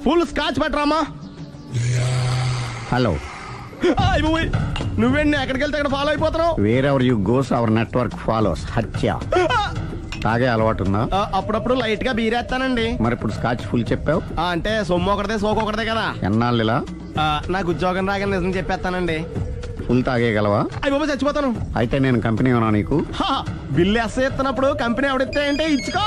Full scotch పెట్టరామా. Hello, నువ్వేండి ఎక్కడికి వెళ్తే అక్కడ ఫాలో అయిపోతున్నావు? Wherever you goes our network follows. హత్య. తాగే అలవాటు ఉందా? అప్పుడప్పుడు లైట్ గా బీరేస్తానండి. మరి ఇప్పుడు స్కాచ్ ఫుల్ చెప్పావు అంటే సొమ్ము ఒకటిదే సోకు ఒకటిదే కదా. ఎన్నాళ్ళు ఇలా? నాకు ఉద్యోగం రాగానే నిజం చెప్పేస్తానండి. ఫుల్ తాగేయగలవా? అయ్యి బాబా చచ్చిపోతాను. అయితే నేను కంపెనీ ఉన్నా నీకు. బిల్లు ఎస్ ఎత్తినప్పుడు కంపెనీ ఎవడితే అంటే ఇచ్చుకో.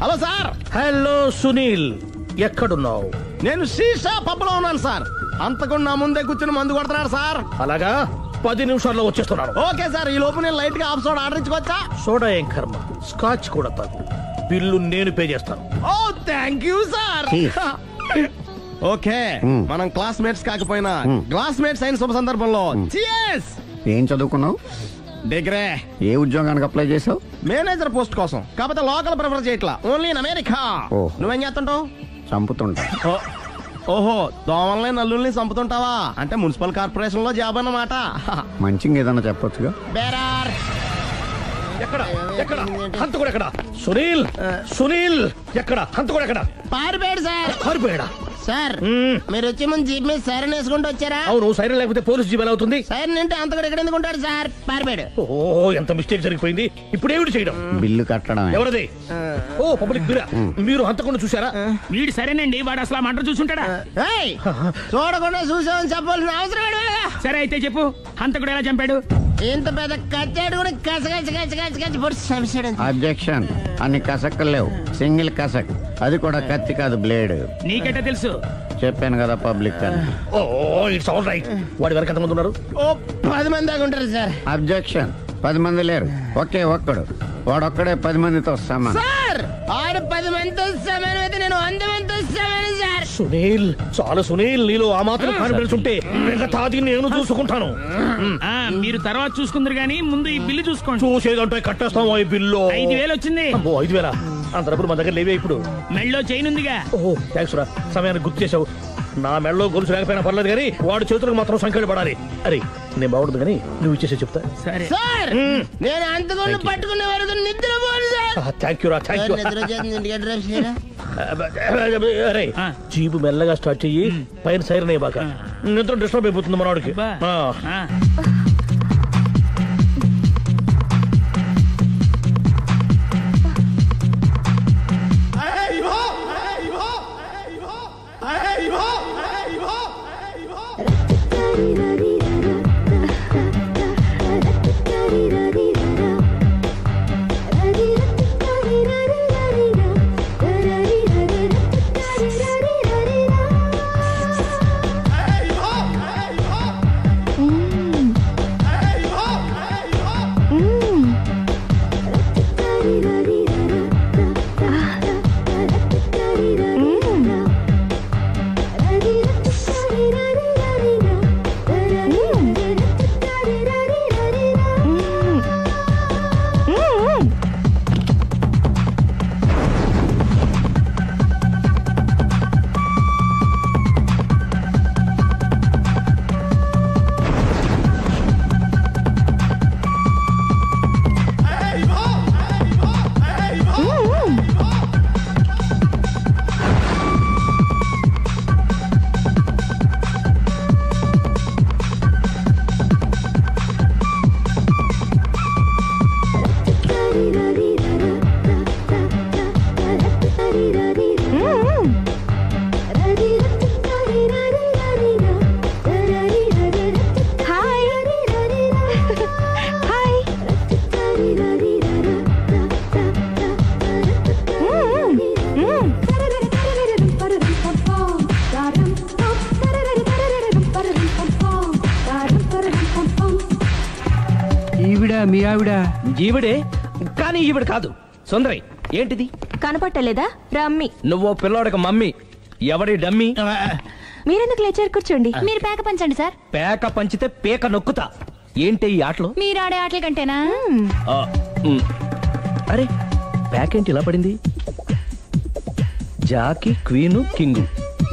Hello sir. హలో సునీల్, ఎక్కడున్నావు? నేను శీషా పబ్ లో ఉన్నాను సార్. అంతకుండా నా ముందే కూర్చుని మందు కొడుతున్నాడు సార్. అలాగా, 10 నిమిషాల్లో వచ్చేస్తున్నాను. Okay sir. ఈ లోపు నేను లైట్ గా హాఫ్ సోడా ఆర్డర్ ఇచ్చుకోవచ్చా? సోడా ఏం కర్మ, స్కాచ్ కూడా తాగు. బిల్లు నేను పే చేస్తాను. ఓ థ్యాంక్ యూ సార్. ఓకే, మనం క్లాస్మేట్స్ కాకపోయినా క్లాస్మేట్స్ అయిన శుభ సందర్భంలో cheers. ఏం చదువుకున్నావు? డిగ్రీ. ఏ ఉద్యోగానికి అప్లై చేసావు? మేనేజర్ పోస్ట్ కోసం. కాకపోతే లోకల్ ప్రిఫర్ చేయట్లా, ఓన్లీ ఇన్ అమెరికా. నువ్వేం చేస్తుంటావు? చంపుతుంటా. ఓహో, దోమల్ని నల్లుల్ని చంపుతుంటావా? అంటే మున్సిపల్ కార్పొరేషన్ లో జాబ్ అన్నమాట. మంచిగా ఏదన్నా చెప్పొచ్చుగా. బేరార్. ఎక్కడ ఎక్కడ హంతకుడు ఎక్కడ? సునీల్, సునీల్ ఎక్కడ? హంతకుడు ఎక్కడ? పారిపోయాడు సార్. పారిపోయాడా? సార్ మీరు వచ్చే ముందు జీప్ మీద సైరన్ వేసుకుంటూ వచ్చారా? అవును, సైరన్ లేకపోతే పోలీస్ జీప్ ఎలా అవుతుంది? సైరన్ అంటే అంతకుడు ఎక్కడ ఎందుకు ఉంటాడు సార్? పారిపోయాడు. ఓ, ఎంత మిస్టేక్ జరిగిపోయింది. ఇప్పుడు ఏమిటి చేయడం? బిల్లు కట్టడం. ఎవరిది? ఓ, పబ్లిక్ బిల్లా. మీరు హంతకుండా చూసారా? వీడు సరేనండి, వాడు అసలు మంట చూసుంటాడా? చూడకుండా చూసామని చెప్పాల్సిన అవసరం లేదు. సరే అయితే చెప్పు, హంతకుడు ఎలా చంపాడు? ఇంత పెద్ద కచ్చాడు కూడా కసగచ్చి. అబ్జెక్షన్. అన్ని కసక్కలు లేవు, సింగిల్ కసక్. అది కూడా కత్తి కాదు, బ్లేడ్. నీకెట్టా తెలుసు? చెప్పాను కదా పబ్లిక్ అని. ఓ, ఇట్స్ ఆల్ రైట్. వాడి వరకు ఎంతమంది ఉన్నారు? ఓ 10 మంది దాకా ఉంటారు సార్. అబ్జెక్షన్. 10 మంది లేరు, ఒకే ఒక్కడు. వాడొక్కడే 10 మందితో సమానం. సార్ ఆడు 10 మందితో సమానం అయితే నేను 100 మందితో సమానం సార్. సునీల్, చాలా సునీల్, నీలో ఆ మాత్రం కాన్ఫిడెన్స్ ఉంటే మిగతాది నేను చూసుకుంటాను. మీరు తర్వాత చూసుకుందరు గానీ ముందు ఈ బిల్లు చూసుకోండి. చూసేదంటే కట్టేస్తాము. ఈ బిల్లు 5,000 వచ్చింది. 5,000? అంత డబ్బులు మన దగ్గర లేవే ఇప్పుడు. మెళ్ళో చైన్ ఉందిగా. ఓహో, థ్యాంక్స్ రా, సమయానికి గుర్తు చేసావు. నా మెళ్ళలో గొలుసు లేకపోయినా పర్లేదు కానీ వాడి చేతులకు మాత్రం సంఖ్యలు పడాలి. అరే, నేను బాగుండదు కానీ నువ్వు ఇచ్చేసే చెప్తా. సరే సార్, నేను అంతకుండా పట్టుకునే వరకు నిద్రపోను సార్. థ్యాంక్ యూ రా, థ్యాంక్ యూ. అరే, జీబు మెల్లగా స్టార్ట్ చెయ్యి, పైన సైరన్ అయ్యి బాగా. నిద్ర డిస్టర్బ్ అయిపోతుంది మనవాడికి. మీ ఆవిడ ఈవిడే, కానీ ఈవిడ కాదు. సుందరి, ఏంటిది? కనపట్టలేదా? రమ్మి. నువ్వు పిల్లోడికి మమ్మీ. ఎవడి డమ్మీ? మీరెందుకు లేచారు? కూర్చోండి. మీరు పేక పంచండి సార్. పేక పంచితే పేక నొక్కుతా. ఏంటి ఈ ఆటలు? మీరు ఆడే ఆటల కంటేనా? అరే, పేకేంటి ఇలా పడింది? జాకి, క్వీను, కింగు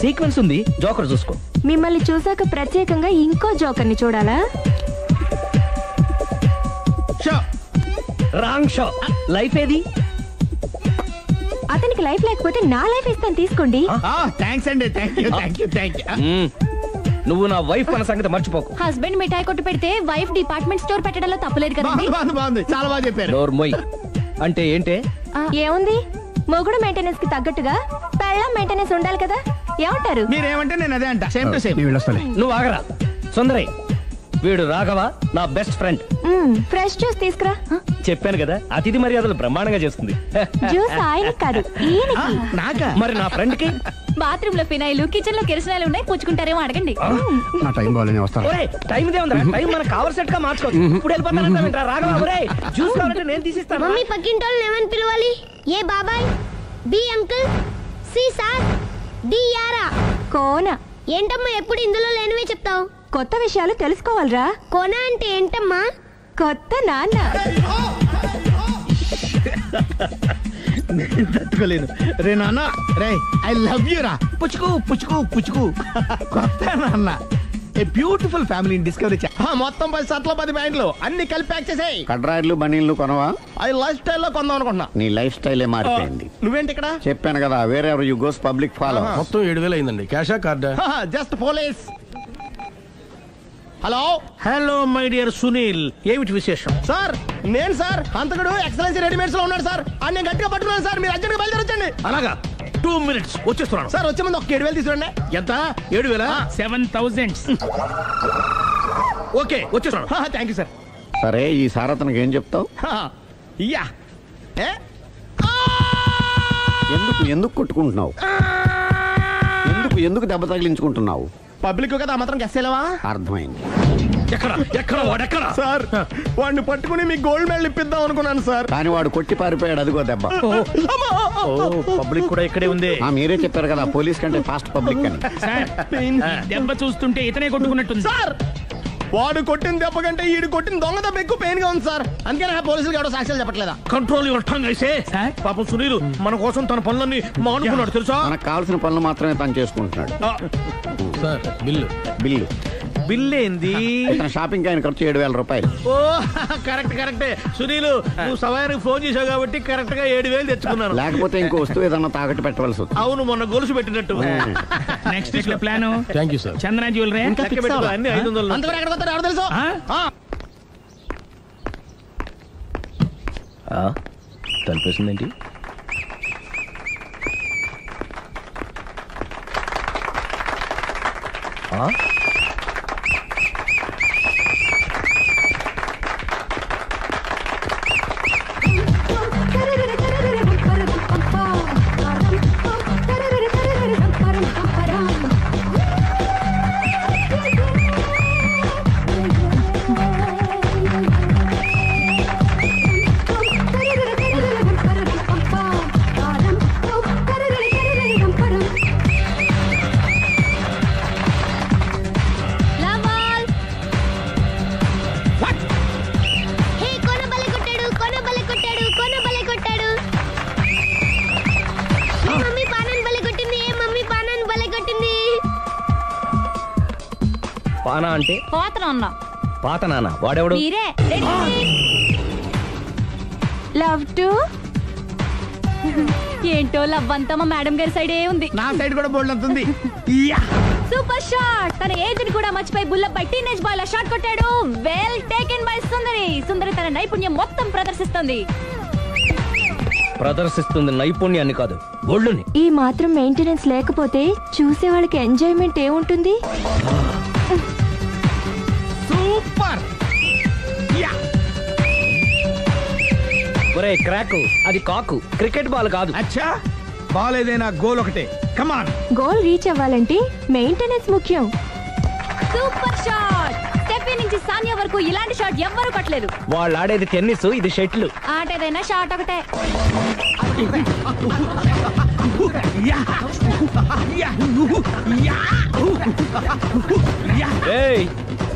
సీక్వెన్స్ ఉంది. జోకర్ చూసుకో. మిమ్మల్ని చూసాక ప్రత్యేకంగా ఇంకో జోకర్ని చూడాలా? Wrong show. లైఫ్ ఏది? అతనికి లైఫ్ లేకపోతే నా లైఫ్ ఇస్తాను తీసుకోండి. థ్యాంక్స్ అండి. Thank you. నువ్వు నా వైఫ్ అన్న సంగతి మర్చిపోకు. హస్బెండ్ మిఠాయి కొట్టు పెడితే వైఫ్ డిపార్ట్మెంట్ స్టోర్ పెట్టడంలో తప్పలేదు కదండి. బాగుంది, చాలా బాగా చెప్పారు. డోర్ మొయ్ అంటే ఏంటే? ఏముంది, మొగుడు మెయింటెనెన్స్ కి తగ్గట్టుగా పెళ్ళాం మెయింటెనెన్స్ ఉండాలి కదా. ఏమంటారు? మీరేమంటే నేను అదే అంట. Same to same. నువ్వు ఆగరా సుందరై. వీడు రాఘవ నా బెస్ట్ ఫ్రెండ్. ఫ్రెష్ జ్యూస్ తీసుకురా. చెప్పాను కదా, అతిథి మర్యాదలు బ్రహ్మాండంగా చేస్తుంది. జ్యూస్ ఆయనకి కాదు, ఈయనకి. నాకా? మరి నా ఫ్రెండ్ కి? బాత్రూమ్ లో ఫినాయిల్, కిచెన్ లో కిరసనాయిలు ఉన్నాయి, పుచ్చుకుంటారేమో అడగండి. నా టైం బాగానే వస్తాను. టైం ఇదే ఉందా? టైం మనకు కవర్ సెట్ గా మార్చుకోవచ్చు. ఇప్పుడు వెళ్ళిపోతానంటా రాఘవ. ఒరేయ్ జ్యూస్ కావాలంటే నేను తీసిస్తాను. మమ్మీ పక్కింటోళ్ళని ఏమని పిలవాలి? ఏ బాబాయ్, B uncle, C sir, D యారా. కోన. ఏంటమ్మా ఎప్పుడు ఇందులో లేనివే చెప్తావు? కొత్త విషయాలు తెలుసుకోవాలరా. కోన అంటే ఏంటమ్మా? కొత్త నాన్న. తట్టుకోలేదు రే నాన్న. రే ఐ లవ్ యూ రా. పుచ్చుకు. కొత్త నాన్న. A beautiful family discovery. మొత్తం 10 షర్ట్లు 10 ప్యాంట్లు అన్ని కలిపి ప్యాక్ చేసేయ్. కడ్రాయిలు బనీళ్లు కొనవా? అవి లైఫ్ స్టైల్ లో కొందాం అనుకుంటున్నా. నీ లైఫ్ స్టైలే మారిపోయింది. నువ్వేంటి ఇక్కడ? చెప్పాను కదా, వేరే యు గోస్ పబ్లిక్ ఫాలో. మొత్తం 7,000 అయిందండి. క్యాషా కార్డా? Just police. Hello hello my dear Sunil, ఏమిటి విశేషం? సార్, నేను సార్ హంతకుడు ఎక్సలెన్సీ రెడీమేడ్స్ లో ఉన్నాడు సార్. అని నేను గట్టిగా పట్టుకున్నాను సార్. మీరు అర్జెంట్ గా బయలుదేరొచ్చండి. అలాగా, 2 minutes వచ్చేస్తున్నాను. సార్ వచ్చే ముందు ఒక 7,000 తీసుకోండి. ఎంత? 7,000? 7,000. ఓకే వచ్చేస్తున్నాను. Thank you sir. సరే, ఈ సార్ అతనికి ఏం చెప్తావు? యా ఎందుకు కొట్టుకుంటున్నావు? ఎందుకు దెబ్బ తగిలించుకుంటున్నావు? పబ్లిక్ కదా మాత్రం గెస్సేలేవా? అర్థమైంది. ఎక్కడ వాడెక్కడ? సార్, వాడిని పట్టుకుని మీకు గోల్డ్ మెడల్ ఇప్పిద్దాం అనుకున్నాను సార్. కానీ వాడు కొట్టి పారిపోయాడు. అదిగో దెబ్బ. పబ్లిక్ కూడా ఇక్కడే ఉంది. మీరే చెప్పారు కదా, పోలీస్ కంటే ఫాస్ట్ పబ్లిక్ అని. సార్, దెబ్బ చూస్తుంటే ఇతనే కొట్టుకున్నట్టుంది. సార్, వాడు కొట్టిన దెబ్బ కంటే ఈడు కొట్టిన దొంగ దెబ్బ ఎక్కువ పెయిన్ గా ఉంది సార్. అందుకే నా పోలీసులు ఎవడో సాక్ష్యాలు చెప్పట్లేదా? కంట్రోల్ యువర్ టంగ్ అయితే. పాపం సునీల్ మన కోసం తన పనులన్నీ మానుకున్నాడు తెలుసా? మనకు కావాల్సిన పనులు మాత్రమే తను చేసుకుంటున్నాడు. Sir bill. బిల్ ఏంది? ఇతను షాపింగ్ ఆయన ఖర్చు 7,000 రూపాయలు. ఓ కరెక్టే. సునీల్, నువ్వు సమయానికి ఫోన్ చేసావు కాబట్టి కరెక్ట్ గా 7,000 తెచ్చుకున్నాను. లేకపోతే ఇంకో వస్తువు ఏదన్నా తాకట్టు పెట్టవలసి వస్తుంది. అవును, మొన్న గొలుసు పెట్టినట్టు. నెక్స్ట్ వీక్ లో plan thank you sir. Chandana jewellery. లెక్క పెట్టుకో, అన్ని 500. అంతవరకు ఎక్కడ పోతారు ఎవరు తెలుసు? తలిపేసిందేంటి? పానా అంటే పాత నాన్న. వాడెవడు? లవ్ టు ఏంటో లవ్ అంతా మా మేడం గారి సైడే ఉంది. నా సైడ్ కూడా బోల్డ్ అంతుంది. Super shot. తన ఏజ్ ని కూడా మర్చిపోయి బుల్లపై టీనేజ్ బాయ్ లా షాట్ కొట్టాడు. వెల్ టేకెన్ బై సుందరి తన నైపుణ్యం మొత్తం ప్రదర్శిస్తుంది నైపుణ్యాన్ని కాదు, ఒళ్ళుని. ఈ మాత్రం మెయింటెనెన్స్ లేకపోతే చూసే వాళ్ళకి ఎంజాయ్మెంట్ ఏముంటుంది? సూపర్. ఒరే క్రాక్, అది కాకు, క్రికెట్ బాల్ కాదు. అచ్చా, బాల్ ఏదైనా గోల్ ఒకటే. కమాన్. గోల్ రీచ్ అవ్వాలంటే మెయింటెనెన్స్ ముఖ్యం. Super shot. స్టెఫీ నుంచి సానియా వరకు ఇలాంటి షాట్ ఎవ్వరూ కొట్టలేదు. వాళ్ళు ఆడేది టెన్నిస్, ఇది షటిల్. ఆట ఏదైనా షాట్ ఒకటే.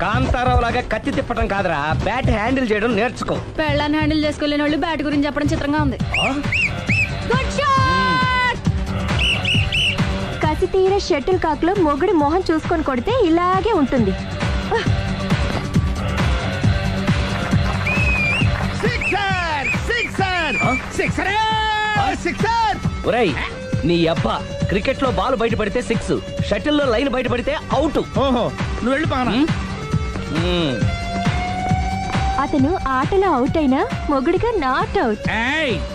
కాంతారావు లాగా కత్తి తిప్పటం కాదురా, బ్యాట్ హ్యాండిల్ చేయడం నేర్చుకో. పెళ్ళాన్ని హ్యాండిల్ చేసుకోలేని వాళ్ళు బ్యాట్ గురించి చెప్పడం చిత్రంగా ఉంది. Good shot. కసి తీర షటిల్ కాక్ లో మొగుడి మొహం చూసుకొని కొడితే ఇలాగే ఉంటుంది. సిక్సర్. ఒరేయ్ నీ అబ్బా క్రికెట్ లో బాల్ బయట పడితే 6, షటిల్ లో లైన్ బయట పడితే అవుట్. ఓహో నువ్వు వెళ్ళి పక్కన. అతను ఆటలో అవుట్ అయినా మొగుడిగా నాట్ అవుట్.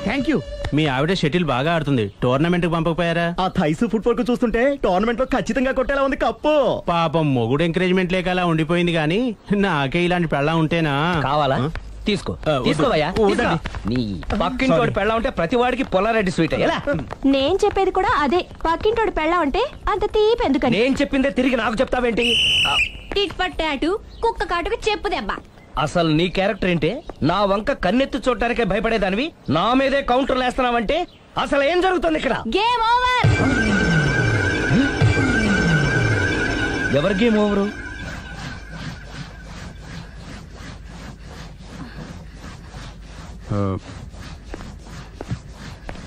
Thank you. మీ ఆవిడ షటిల్ బాగా ఆడుతుంది, టోర్నమెంట్ కి పంపకపోయారా? ఆ థైస్ ఫుట్బాల్ కు చూస్తుంటే టోర్నమెంట్ లో ఖచ్చితంగా కొట్టేలా ఉంది కప్పు. పాపం మొగుడు ఎంకరేజ్మెంట్ లేక అలా ఉండిపోయింది గానీ నాకే ఇలాంటి పెళ్ళా ఉంటేనా. కావాలా? తీసుకో తీసుకోవయ్యా. నీ పక్కింటోడి పెళ్ళ ఉంటే ప్రతి వాడికి పొలారెడ్డి స్వీట్. ఎలా? నేను చెప్పేది కూడా అదే. పక్కింటోడు పెళ్ళా ఉంటే అంత తీపి ఎందుకని? నేను చెప్పిందే తిరిగి నాకు చెప్తావేంటి? టిట్ పట్ టాటు, కుక్క కాటుకు చెప్పు దెబ్బ. అసలు నీ క్యారెక్టర్ ఏంటి? నా వంక కన్నెత్తి చూడటానికే భయపడేదానివి నా మీదే కౌంటర్లు వేస్తున్నావంటే అసలు ఏం జరుగుతుంది ఇక్కడ? Game over. ఎవరి game over?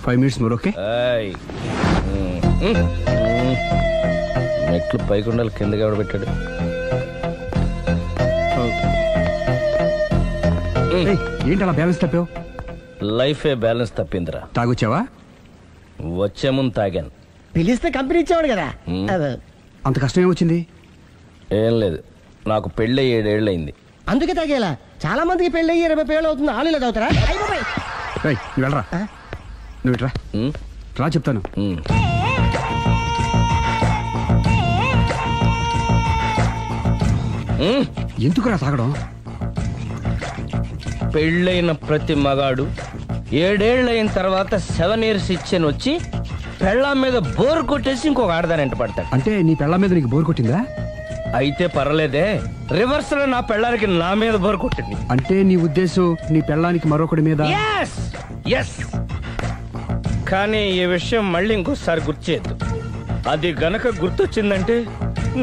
5 minutes more, okay? మెట్లు పైకుండాలి కిందకి ఎవడ పెట్టాడు? ఏంటి అలా బ్యాలెన్స్ తప్పావు? లైఫే బ్యాలెన్స్ తప్పిందిరా. తాగొచ్చావా? వచ్చే ముందు తాగాను. పిలిస్తే కంపెనీ ఇచ్చేవాడు కదా. అంత కష్టం ఏమొచ్చింది? ఏం లేదు, నాకు పెళ్ళి 7 ఏళ్ళు అయింది. అందుకే తాగేలా. చాలా మందికి పెళ్ళి 20 ఏళ్ళు అవుతుంది. ఆలు ఇలా తాగుతారా? నువ్వు వెళ్ళరా, నువ్వు ఇట్రా రా చెప్తాను. ఎందుకురా తాగడం? పెళ్ళైన ప్రతి మగాడు 7 ఏళ్ళు అయిన తర్వాత 7 years ఇచ్చాను వచ్చి పెళ్ళాం మీద బోరు కొట్టేసి ఇంకొక ఆడదాని పడతాడు. అంటే నీ పెళ్ళాం మీద నీకు బోరు కొట్టిందా? అయితే పర్లేదే, రివర్స్ లో నా పెళ్ళానికి నా మీద బోరు కొట్టింది. అంటే నీ ఉద్దేశం నీ పెళ్ళానికి మరొకటి మీద? ఎస్. కానీ ఈ విషయం మళ్ళీ ఇంకోసారి గుర్చేద్దు. అది గనక గుర్తొచ్చిందంటే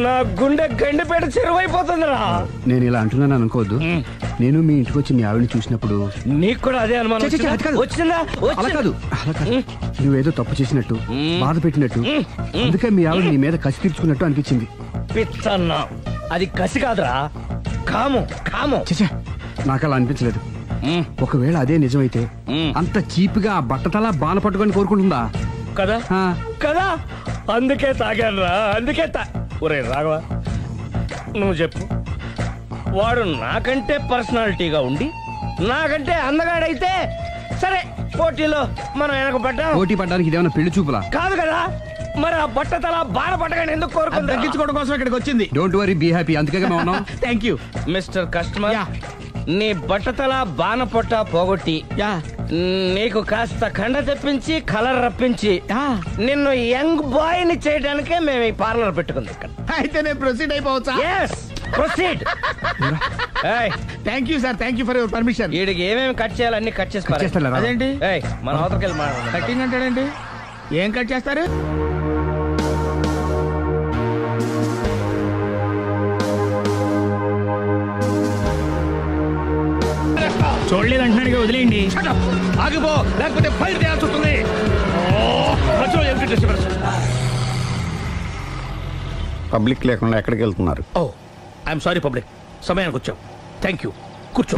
నా గుండె గండిపేట చెరువైపోతుందిరా. నేను ఇలా అంటున్నాను అనుకోవద్దు. నేను మీ ఇంటికి వచ్చి మీ ఆవిడని చూసినప్పుడు నీకు కూడా అదే అనుమానం వచ్చిందా? అలా కాదు. నువ్వేదో తప్పు చేసినట్టు, బాధ పెట్టినట్టు, అందుకే మీ ఆవిడ నీ మీద కసి తీర్చుకున్నట్టు అనిపించింది. పిచ్చన్నా, అది కసి కాదురా, కాము. చచ్చా, నాకు అలా అనిపించలేదు. ఒకవేళ అదే నిజమైతే అంత చీప్ గా బట్టతలా బాణ పట్టుకొని కోరుకుంటుందా? కదా అందుకే తాగాను రా. ఒరే రాఘవ, నువ్వు చెప్పు, వాడు నాకంటే పర్సనాలిటీగా ఉండి నాకంటే అందగాడైతే సరే, పోటీలో మనం వెనకబడ్డాం. పోటీ పడ్డానికి ఇదేమన్నా పెళ్లి చూపులా? కాదు కదా, మరి ఆ బట్టతల బాణ పట్టగానే ఎందుకు కోరుకుంది? తగ్గించుకోవడం కోసం ఇక్కడికి వచ్చింది. Don't worry, be happy. అందుకే మేము ఉన్నాం. Thank you mister customer. నీ బట్టతల బాణ పొట్ట పోగొట్టి నీకు కాస్త కండ తెప్పించి కలర్ రప్పించి నిన్ను యంగ్ బాయ్ ని చేయడానికే మేము ఈ పార్లర్ పెట్టుకుంది ఇక్కడ. అయితే నేను ప్రొసీడ్ అయిపోవచ్చా? Proceed. Thank you sir, thank you for your permission. వీడికి ఏమేమి కట్ చేయాలి అన్ని కట్ చేసి అదేంటి మన అవతలకి వెళ్ళి మాట్లాడదాం. కటింగ్ అంటాడండి. ఏం కట్ చేస్తారు? చూడలేదు అంటున్నాడుగా, వదిలేయండి. ఆగిపో, లేకపోతే ఫైర్ చేయాల్సి వస్తుంది. పబ్లిక్ లేకుండా ఎక్కడికి వెళ్తున్నారు? ఐఎమ్ సారీ పబ్లిక్, సమయానికి వచ్చాం. థ్యాంక్ యూ, కూర్చో.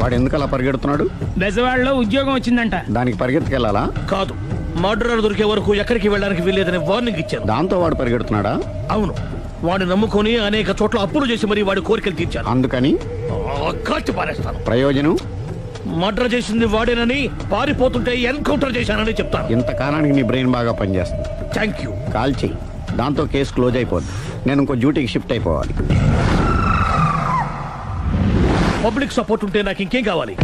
వాడు ఎందుకు అలా పరిగెడుతున్నాడు? బెజవాడలో ఉద్యోగం వచ్చిందంట. దానికి పరిగెత్తుకెళ్ళాలా? కాదు, మర్డరర్ దొరికే వరకు ఎక్కడికి వెళ్ళడానికి వీల్లేదని వార్నింగ్ ఇచ్చాను. దాంతో వాడు పరిగెడుతున్నాడా? అవును, వాడిని నమ్ముకొని అనేక చోట్ల అప్పులు చేసి మరి వాడి కోరికలు తీర్చాను. అందుకని కాల్చి పారేస్తాను. ప్రయోజనం? మర్డర్ చేసింది వాడేనని, పారిపోతుంటే ఎన్కౌంటర్ చేశానని చెప్తాను. ఇంతకాలానికి నీ బ్రెయిన్ బాగా పనిచేస్తుంది. Thank you. కాల్ చెయ్యి, దాంతో కేసు క్లోజ్ అయిపోద్ది. నేను ఇంకో డ్యూటీకి షిఫ్ట్ అయిపోవాలి. పబ్లిక్ సపోర్ట్ ఉంటే నాకు ఇంకేం కావాలి?